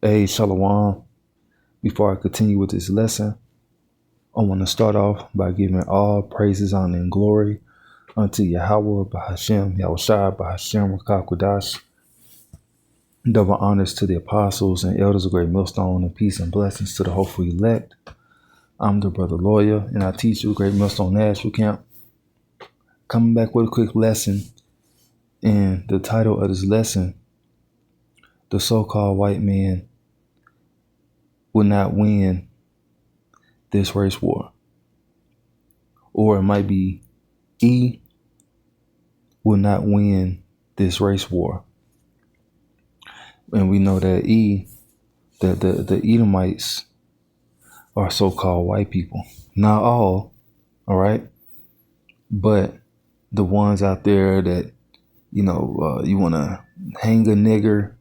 Hey, Shalom. Before I continue with this lesson, I want to start off by giving all praises, honor, and glory unto Yahweh, Bahashem, Yahushua, Bahashem, Rakakwadash. Double honors to the apostles and elders of Great Millstone, and peace and blessings to the hopeful elect. I'm the brother lawyer, and I teach you Great Millstone National Camp. Coming back with a quick lesson, and the title of this lesson, the so-called white man will not win this race war. Or it might be E will not win this race war. And we know that E, that the Edomites are so-called white people. Not all right? But the ones out there that, you want to hang a nigger,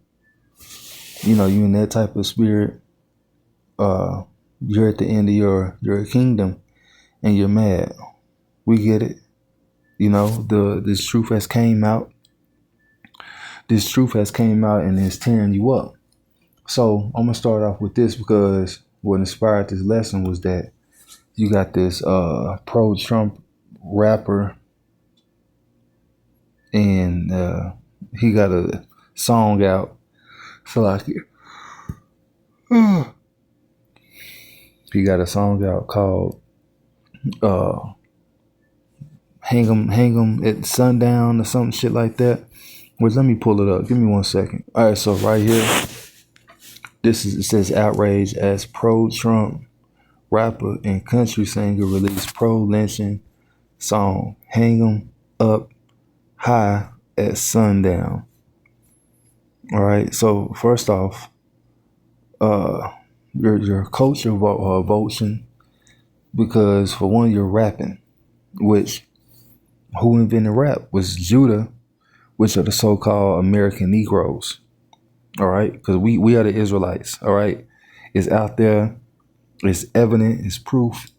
you in that type of spirit, you're at the end of your kingdom and you're mad. We get it. This truth has came out. This truth has came out and it's tearing you up. So I'm gonna start off with this because what inspired this lesson was that you got this pro-Trump rapper, and he got a song out. He got a song out called Hang 'em at sundown or some shit like that. Well, let me pull it up. Give me 1 second. All right, so right here, it says outrage as pro-Trump rapper and country singer released pro-lynching song Hang 'em up high at sundown. All right, so first off, your culture voting, because for one, you're rapping, which who invented rap was Judah, which are the so-called American Negroes. All right, because we are the Israelites. All right, it's out there, it's evident, it's proof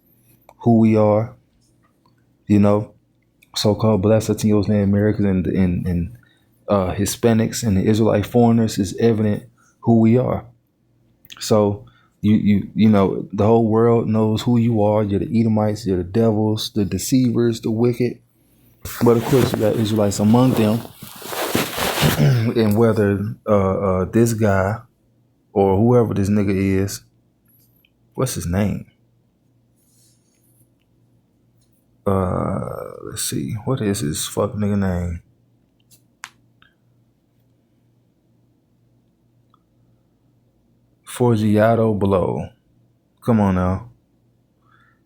who we are. So-called Black Latinos, Native Americans, and Hispanics and the Israelite foreigners is evident who we are. So you the whole world knows who you are. You're the Edomites, you're the devils, the deceivers, the wicked. But of course, you got Israelites among them. And whether this guy or whoever this nigga is, what's his name? Let's see. What is his fuck nigga name? Forgiato Blow. Come on now.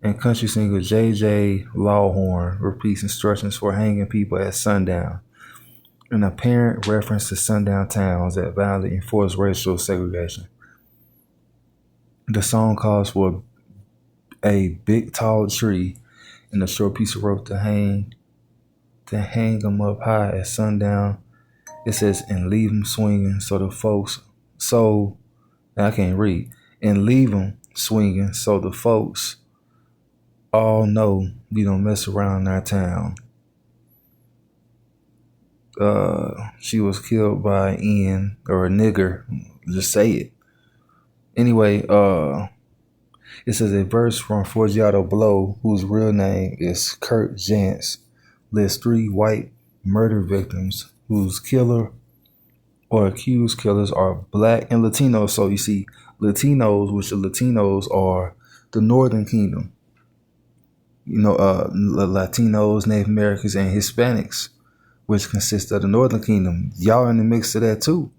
And country singer J.J. Lawhorn repeats instructions for hanging people at sundown. An apparent reference to sundown towns that violently enforce racial segregation. The song calls for a big tall tree and a short piece of rope to hang them up high at sundown. It says, and leave them swinging so the folks, I can't read, and leave them swinging so the folks all know we don't mess around in our town. She was killed by Ian, or a nigger, just say it. Anyway, it says a verse from Forgiato Blow, whose real name is Kurt Jantz, lists 3 white murder victims whose killer or accused killers are black and Latinos. So you see, Latinos, which the Latinos are the Northern Kingdom. Latinos, Native Americans, and Hispanics, which consists of the Northern Kingdom. Y'all in the mix of that too.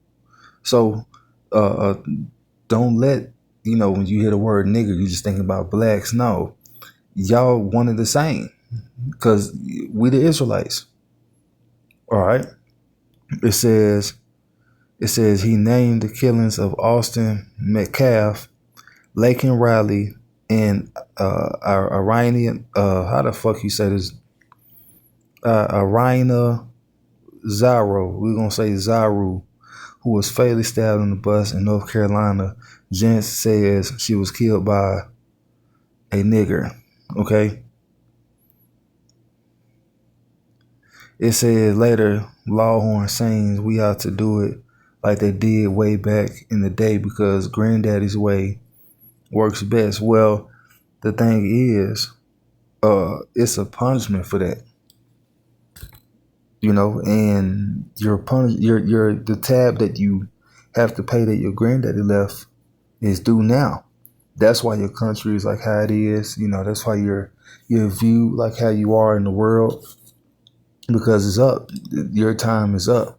So don't let, when you hear the word nigger, you just think about blacks. No, y'all one of the same, because we the Israelites. All right. It says he named the killings of Austin Metcalf, Laken Riley, and Iranian, how the fuck you say this? Irina Zaro, we're going to say Zaru, who was fatally stabbed on the bus in North Carolina. Jantz says she was killed by a nigger, okay? It says later, Lawhorn sings, we ought to do it like they did way back in the day because granddaddy's way works best. Well, the thing is, it's a punishment for that, and your the tab that you have to pay that your granddaddy left is due now. That's why your country is like how it is. That's why you're viewed like how you are in the world, because it's up. Your time is up.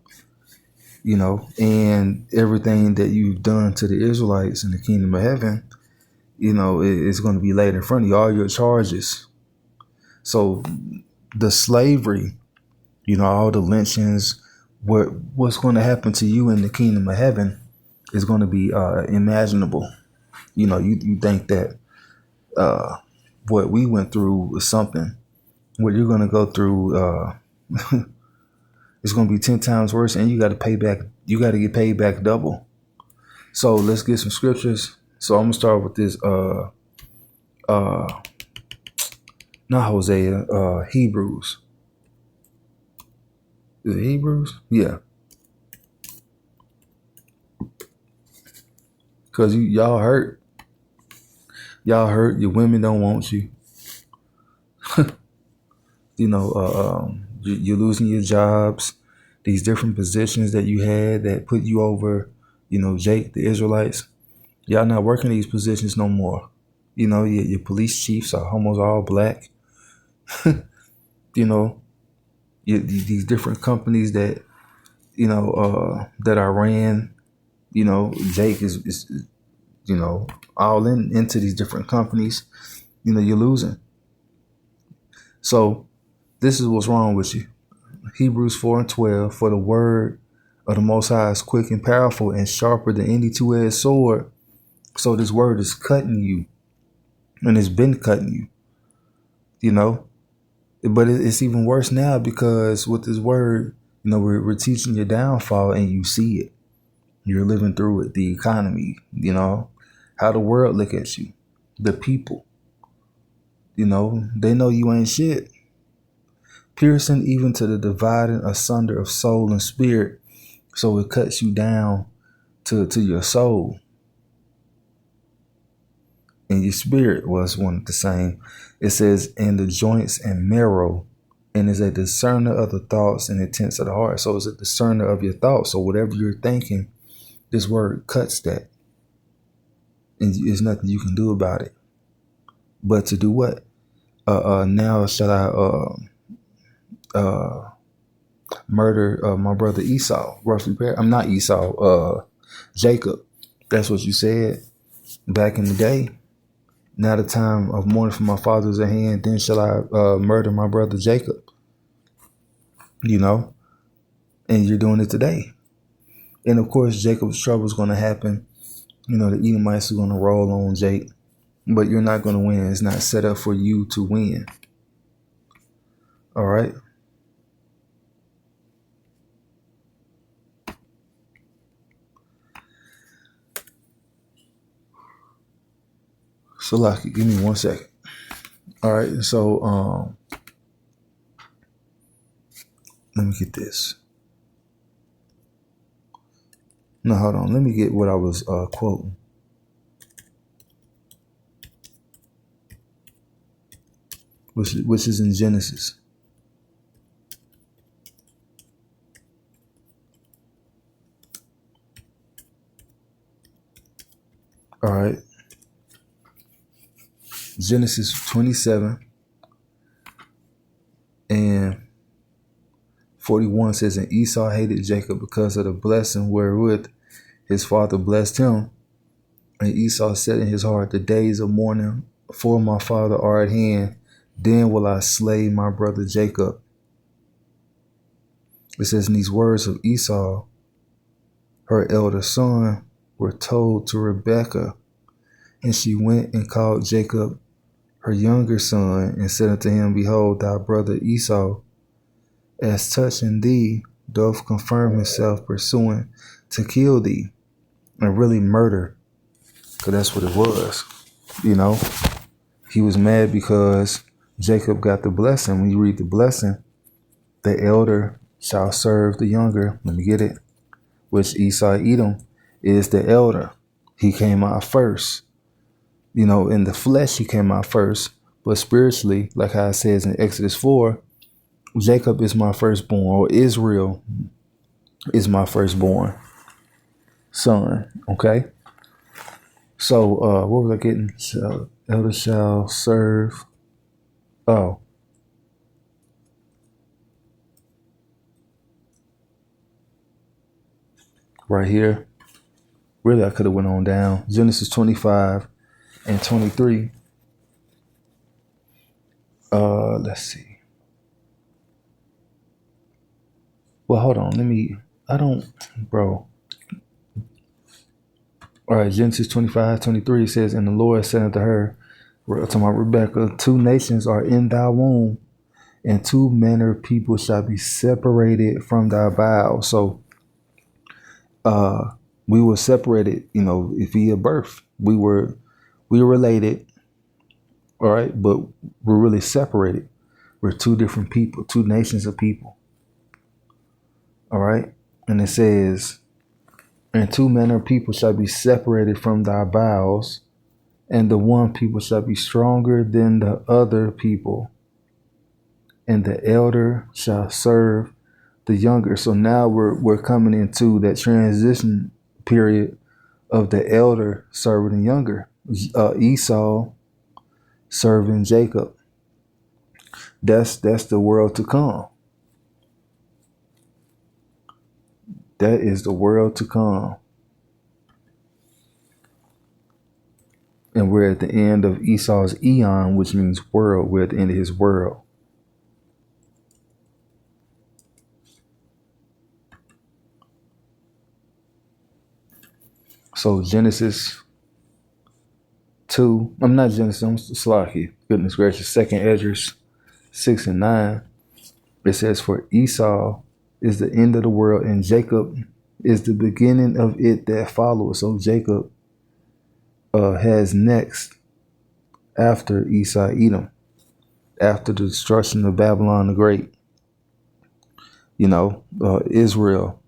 And everything that you've done to the Israelites in the kingdom of heaven, it's going to be laid in front of you, all your charges. So the slavery, all the lynchings, what's going to happen to you in the kingdom of heaven is going to be imaginable. You think that what we went through was something. What you're going to go through, it's going to be 10 times worse, and you got to pay back. You got to get paid back double. So let's get some scriptures. So I'm gonna start with this. Not Hosea. Hebrews. Is it Hebrews? Yeah. Cause y'all hurt. Y'all hurt. Your women don't want you. You're losing your jobs. These different positions that you had that put you over, Jake, the Israelites. Y'all not working these positions no more. Your police chiefs are almost all black. These different companies that, that I ran, Jake is all into these different companies. You're losing. So this is what's wrong with you. Hebrews 4:12, for the word of the Most High is quick and powerful and sharper than any two-edged sword. So this word is cutting you, and it's been cutting you, but it's even worse now because with this word, we're teaching your downfall and you see it. You're living through it, the economy, how the world look at you, the people, they know you ain't shit. Piercing even to the dividing asunder of soul and spirit. So it cuts you down to your soul. And your spirit was one of the same. It says, in the joints and marrow, and is a discerner of the thoughts and intents of the heart. So it's a discerner of your thoughts. So whatever you're thinking, this word cuts that. And there's nothing you can do about it. But to do what? Now shall I murder my brother Esau? Roughly, I'm not Esau, Jacob. That's what you said back in the day. Now the time of mourning for my father is at hand. Then shall I murder my brother Jacob? And you're doing it today. And of course, Jacob's trouble is going to happen. The Edomites are going to roll on Jake, but you're not going to win. It's not set up for you to win. All right. So, Lucky, give me 1 second. All right. So, let me get this. No, hold on. Let me get what I was quoting. Which is in Genesis. All right. Genesis 27 and 41 says, and Esau hated Jacob because of the blessing wherewith his father blessed him. And Esau said in his heart, the days of mourning for my father are at hand. Then will I slay my brother Jacob. It says, in these words of Esau, her elder son, were told to Rebekah, and she went and called Jacob her younger son, and said unto him, behold, thy brother Esau, as touching thee, doth confirm himself pursuing to kill thee, and really murder, because that's what it was. He was mad because Jacob got the blessing. When you read the blessing, the elder shall serve the younger. Let me get it. which Esau Edom is the elder. He came out first. In the flesh, he came out first. But spiritually, like how it says in Exodus 4, Jacob is my firstborn, or Israel is my firstborn son. Okay. So what was I getting? Elder shall serve. Oh. Right here. Really, I could have went on down. Genesis 25 and 23. Let's see. Well, hold on. Bro. All right, Genesis 25:23 says, and the Lord said unto her, to my Rebecca, 2 nations are in thy womb, and 2 manner of people shall be separated from thy bowels. So, we were separated, via birth. We were related, all right, but we're really separated. We're 2 different people, 2 nations of people. All right. And it says, and 2 manner of people shall be separated from thy bowels, and the one people shall be stronger than the other people, and the elder shall serve the younger. So now we're coming into that transition period of the elder serving the younger. Esau serving Jacob. That's the world to come. That is the world to come. And we're at the end of Esau's eon, which means world. We're at the end of his world. So Genesis 2, I'm not Genesis, I'm Slacky. Goodness gracious. 2nd Esdras 6 and 9. It says, for Esau is the end of the world, and Jacob is the beginning of it that follows. So Jacob has next after Esau Edom, after the destruction of Babylon the Great. Israel.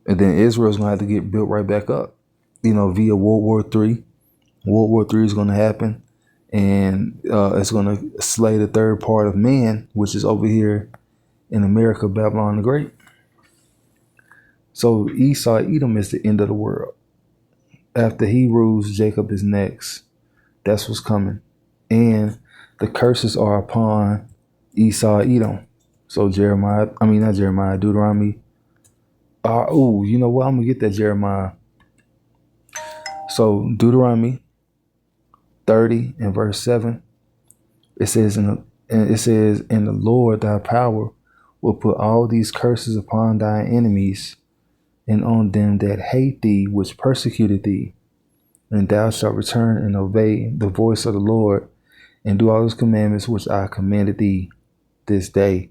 And then Israel's going to have to get built right back up, via World War III. World War III is going to happen, and it's going to slay the third part of man, which is over here in America, Babylon the Great. So Esau Edom is the end of the world. After he rules, Jacob is next. That's what's coming. And the curses are upon Esau Edom. So Deuteronomy. You know what? I'm going to get that Jeremiah. So Deuteronomy 30 and verse 7. It says, and the Lord thy power will put all these curses upon thy enemies, and on them that hate thee, which persecuted thee. And thou shalt return and obey the voice of the Lord, and do all his commandments which I commanded thee this day.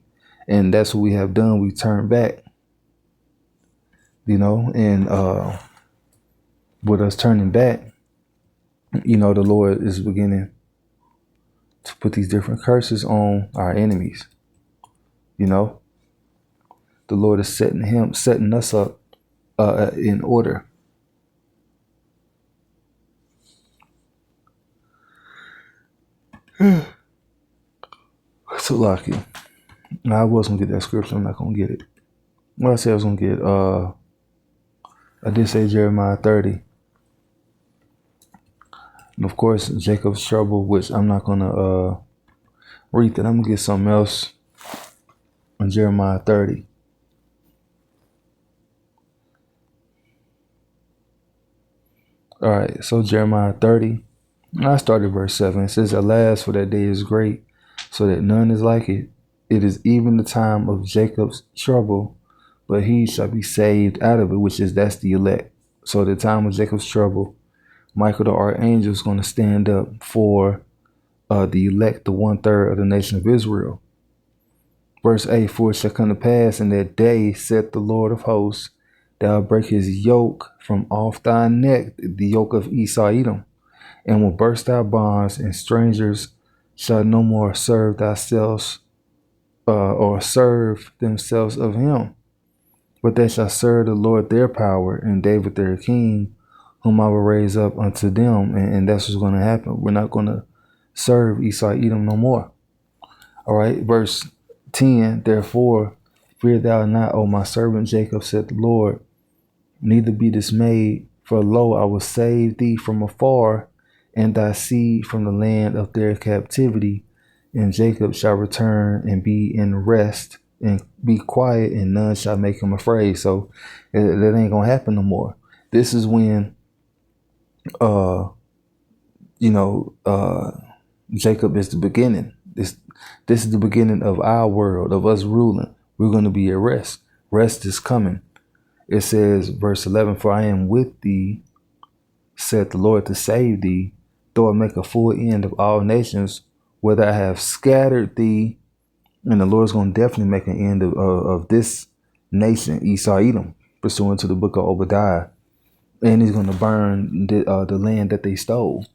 And that's what we have done. We turned back, and with us turning back, the Lord is beginning to put these different curses on our enemies. The Lord is setting us up in order. So lucky. I was gonna get that scripture. I'm not gonna get it. Well, I said I was gonna get. I did say Jeremiah 30, and of course Jacob's trouble, which I'm not gonna read that. I'm gonna get something else on Jeremiah 30. All right, so Jeremiah 30. I started verse 7. It says, alas, for that day is great, so that none is like it. It is even the time of Jacob's trouble, but he shall be saved out of it, that's the elect. So the time of Jacob's trouble, Michael the archangel is going to stand up for the elect, the 1/3 of the nation of Israel. Verse 8, for it shall come to pass in that day, saith the Lord of hosts, thou break his yoke from off thy neck, the yoke of Esau Edom, and will burst thy bonds, and strangers shall no more serve thyself or serve themselves of him. But they shall serve the Lord their power, and David their king, whom I will raise up unto them. And that's what's going to happen. We're not going to serve Esau Edom no more. All right, verse 10, therefore, fear thou not, O my servant Jacob, said the Lord, neither be dismayed, for lo, I will save thee from afar, and thy seed from the land of their captivity. And Jacob shall return and be in rest, and be quiet, and none shall make him afraid. So that ain't gonna happen no more. This is when Jacob is the beginning. This is the beginning of our world, of us ruling. We're going to be at rest. Rest is coming. It says, verse 11, for I am with thee, said the Lord, to save thee, though I make a full end of all nations, whether I have scattered thee. And the Lord's going to definitely make an end of this nation, Esau Edom, pursuant to the book of Obadiah. And he's going to burn the land that they stole.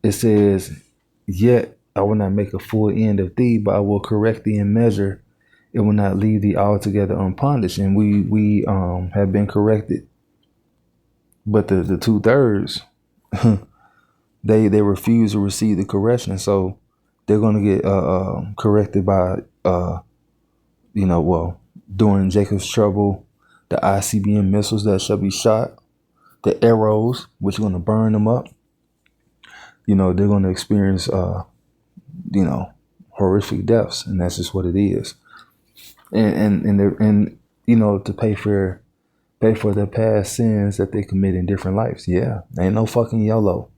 It says, yet I will not make a full end of thee, but I will correct thee in measure. It will not leave thee altogether unpunished. And we have been corrected. But the 2/3, they refuse to receive the correction. So they're going to get corrected by, during Jacob's trouble, the ICBM missiles that shall be shot, the arrows, which are going to burn them up. They're going to experience, horrific deaths, and that's just what it is. And to pay for their past sins that they commit in different lives. Yeah, ain't no fucking YOLO.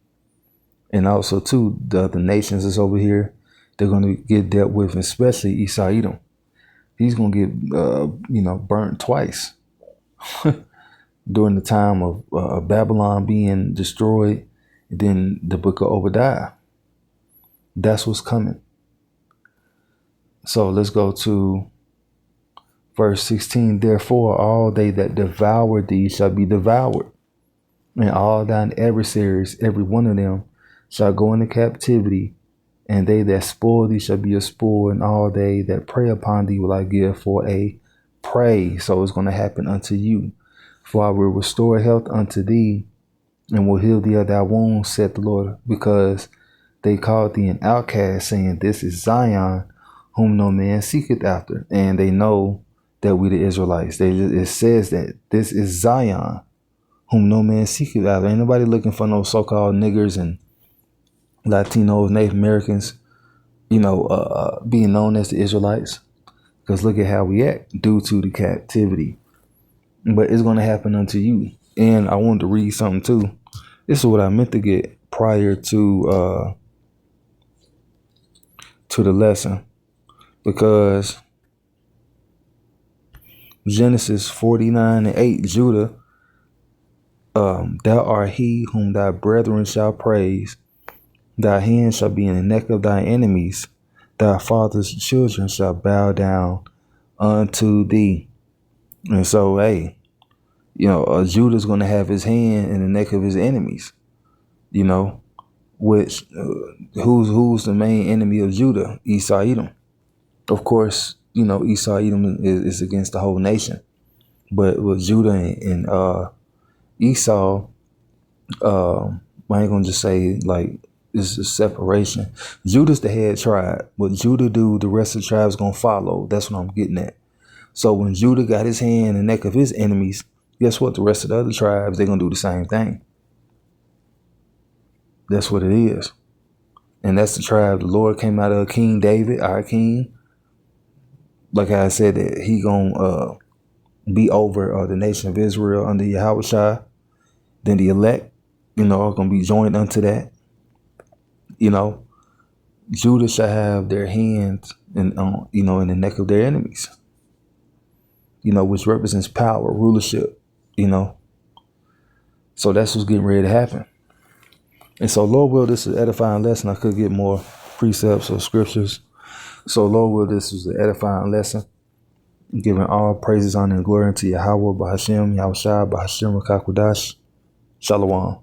And also too, the other nations that's over here, they're going to get dealt with, especially Esau Edom. He's going to get, burnt twice during the time of Babylon being destroyed. And then the book of Obadiah. That's what's coming. So let's go to verse 16. Therefore, all they that devour thee shall be devoured, and all thine adversaries, every one of them, shall go into captivity, and they that spoil thee shall be a spoil, and all they that prey upon thee will I give for a prey. So it's going to happen unto you. For I will restore health unto thee, and will heal thee of thy wounds, said the Lord, because they called thee an outcast, saying, this is Zion, whom no man seeketh after. And they know that we the Israelites. It says that this is Zion, whom no man seeketh after. Ain't nobody looking for no so-called niggers and Latinos, Native Americans, being known as the Israelites. Because look at how we act due to the captivity. But it's going to happen unto you. And I wanted to read something too. This is what I meant to get prior to the lesson, because Genesis 49:8, Judah, thou art he whom thy brethren shall praise. Thy hand shall be in the neck of thy enemies. Thy father's children shall bow down unto thee. And so, hey, Judah's going to have his hand in the neck of his enemies, which who's the main enemy of Judah? Esau Edom. Of course, Esau Edom is against the whole nation. But with Judah and Esau, I ain't going to just say like it's a separation. Judah's the head tribe. What Judah do, the rest of the tribes going to follow. That's what I'm getting at. So when Judah got his hand in the neck of his enemies, guess what? The rest of the other tribes, they're going to do the same thing. That's what it is. And that's the tribe the Lord came out of, King David, our king. Like I said, that he going to be over the nation of Israel under Yahushua. Then the elect, are going to be joined unto that. Judah shall have their hands in the neck of their enemies. Which represents power, rulership, So that's what's getting ready to happen. And so, Lord will, this is an edifying lesson. I could get more precepts or scriptures. So, Lord will, this was an edifying lesson. Giving all praises, honor, and glory unto Yahweh, Bahashem, Yahushua, Bahashem, Rakakwadash. Shalom.